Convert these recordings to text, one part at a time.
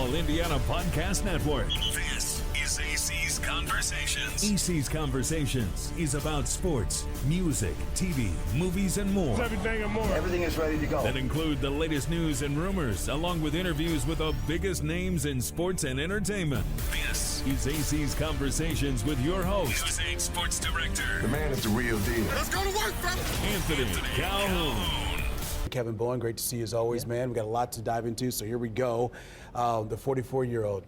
All Indiana Podcast Network. This is AC's Conversations. AC's Conversations is about sports, music, TV, movies, and more. Everything and more. Everything is ready to go. That include the latest news and rumors, along with interviews with the biggest names in sports and entertainment. This is AC's Conversations with your host, News 8 Sports Director. The man is the real deal. Let's go to work, fellas. Anthony Calhoun. Kevin Bowen, great to see you as always, man. We got a lot to dive into, so here we go. The 44-year-old,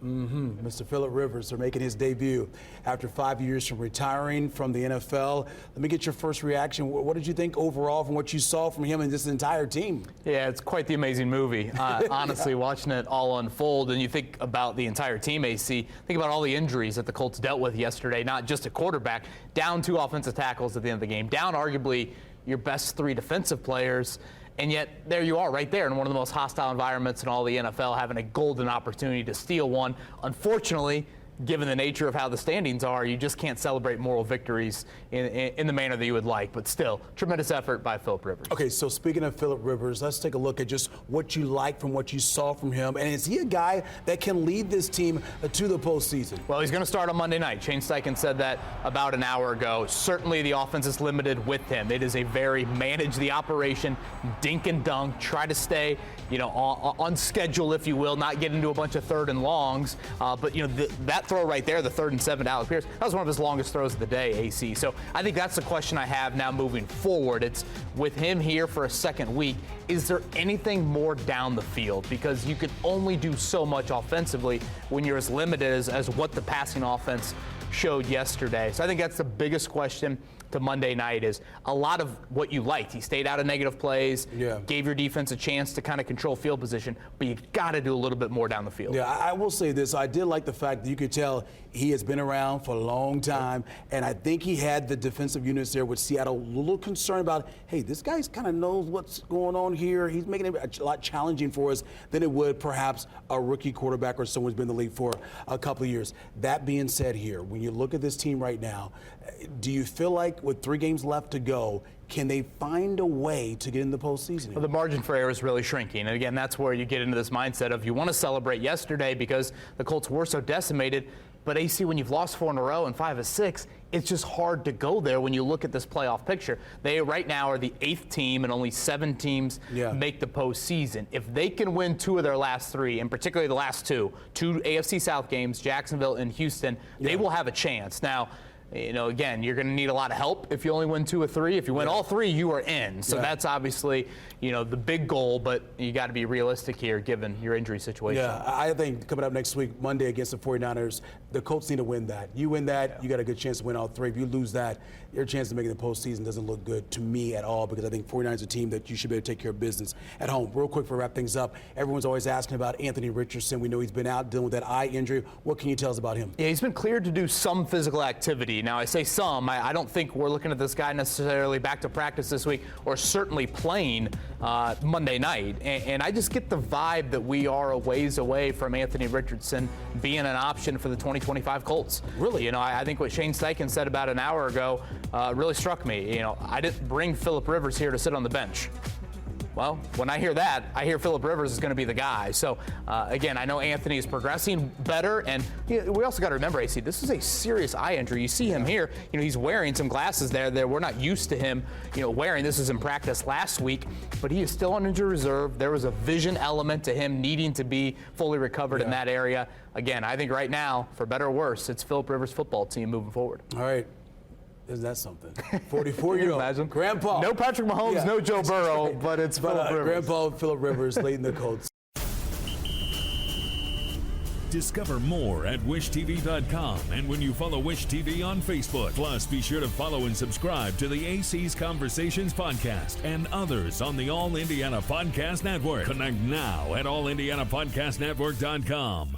Mr. Phillip Rivers, are making his debut after 5 years from retiring from the NFL. Let me get your first reaction. What did you think overall from what you saw from him and this entire team? Yeah, it's quite the amazing movie. Honestly, watching it all unfold, and you think about the entire team, AC, think about all the injuries that the Colts dealt with yesterday, not just a quarterback, down 2 offensive tackles at the end of the game, down arguably your best 3 defensive players, and yet there you are right there in one of the most hostile environments in all the NFL, having a golden opportunity to steal one. Unfortunately, given the nature of how the standings are, you just can't celebrate moral victories in the manner that you would like. But still, tremendous effort by Phillip Rivers. Okay, so speaking of Phillip Rivers, let's take a look at just what you like from what you saw from him. And is he a guy that can lead this team to the postseason? Well, he's going to start on Monday night. Shane Steichen said that about an hour ago. Certainly the offense is limited with him. It is a very manage the operation, dink and dunk, try to stay, on schedule, if you will, not get into a bunch of third and longs. But, that throw right there, the 3rd and 7 to Alec Pierce, that was one of his longest throws of the day, AC. So I think that's the question I have now moving forward. It's with him here for a second week, is there anything more down the field? Because you can only do so much offensively when you're as limited as what the passing offense showed yesterday. So I think that's the biggest question to Monday night, is a lot of what you liked. He stayed out of negative plays, gave your defense a chance to kind of control field position, but you got to do a little bit more down the field. Yeah, I will say this. I did like the fact that you could tell he has been around for a long time, and I think he had the defensive units there with Seattle a little concerned about, hey, this guy kind of knows what's going on here. He's making it a lot challenging for us than it would perhaps a rookie quarterback or someone who's been in the league for a couple of years. That being said here, when you look at this team right now, do you feel like with 3 games left to go, can they find a way to get in the postseason? Well, the margin for error is really shrinking. And again, that's where you get into this mindset of you want to celebrate yesterday because the Colts were so decimated. But AC, when you've lost 4 in a row and 5 of 6, it's just hard to go there when you look at this playoff picture. They right now are the 8th team, and only 7 teams make the postseason. If they can win 2 of their last 3, and particularly the last 2 AFC South games, Jacksonville and Houston, they will have a chance. Now, again, you're going to need a lot of help if you only win 2 or 3. If you win all 3, you are in. So that's obviously, the big goal, but you got to be realistic here given your injury situation. Yeah, I think coming up next week, Monday against the 49ers, the Colts need to win that. You win that, you got a good chance to win all 3. If you lose that, your chance of making the postseason doesn't look good to me at all, because I think 49ers is a team that you should be able to take care of business at home. Real quick before we wrap things up, everyone's always asking about Anthony Richardson. We know he's been out dealing with that eye injury. What can you tell us about him? Yeah, he's been cleared to do some physical activity. Now, I say some. I don't think we're looking at this guy necessarily back to practice this week or certainly playing Monday night. And I just get the vibe that we are a ways away from Anthony Richardson being an option for the 2025 Colts. Really? I think what Shane Steichen said about an hour ago really struck me. I didn't bring Phillip Rivers here to sit on the bench. Well, when I hear that, I hear Phillip Rivers is going to be the guy. So, again, I know Anthony is progressing better. And we also got to remember, AC, this is a serious eye injury. You see him here. He's wearing some glasses there. We're not used to him, wearing. This is in practice last week. But he is still on injury reserve. There was a vision element to him needing to be fully recovered in that area. Again, I think right now, for better or worse, it's Phillip Rivers' football team moving forward. All right. Isn't that something? 44-year-old. Imagine. Grandpa. No Patrick Mahomes, no Joe Burrow, but it's Phillip Rivers. Grandpa Phillip Rivers leading the Colts. Discover more at wishtv.com and when you follow Wish TV on Facebook. Plus, be sure to follow and subscribe to the AC's Conversations podcast and others on the All Indiana Podcast Network. Connect now at allindianapodcastnetwork.com.